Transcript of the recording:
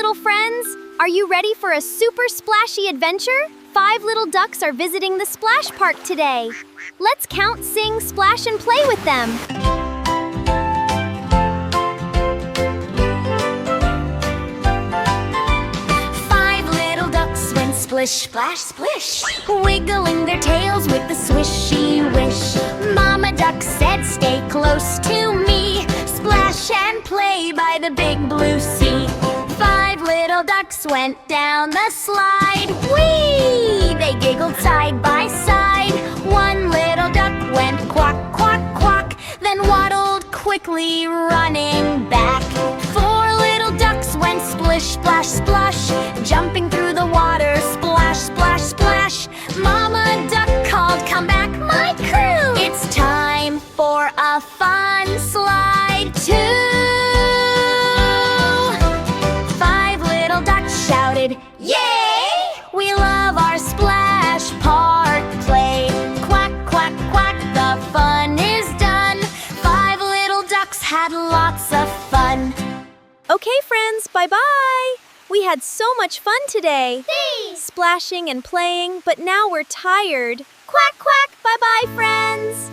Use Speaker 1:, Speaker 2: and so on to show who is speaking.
Speaker 1: little friends! Are you ready for a super splashy adventure? 5 little ducks are visiting the splash park today. Let's count, sing, splash, and play with them.
Speaker 2: 5 little ducks went splish, splash, splish, wiggling their tails with the swishy wish. Mama duck said, stay close to me, splash and play by the big blue sea. 5 little ducks went down the slide. Whee! They giggled side by side. 1 little duck went quack, quack, quack, then waddled quickly, running back. 4 little ducks went splish, splash, splush, jumping through the water, splash, splash, splash. Mama duck called, come back, my crew. It's time for a fun slide too. 5 little ducks shouted, yay! We love our splash park play. Quack, quack, quack, the fun is done. 5 little ducks had lots of fun.
Speaker 1: Okay, friends, bye-bye. We had so much fun today. Splashing and playing, but now we're tired. Quack, quack, bye-bye, friends.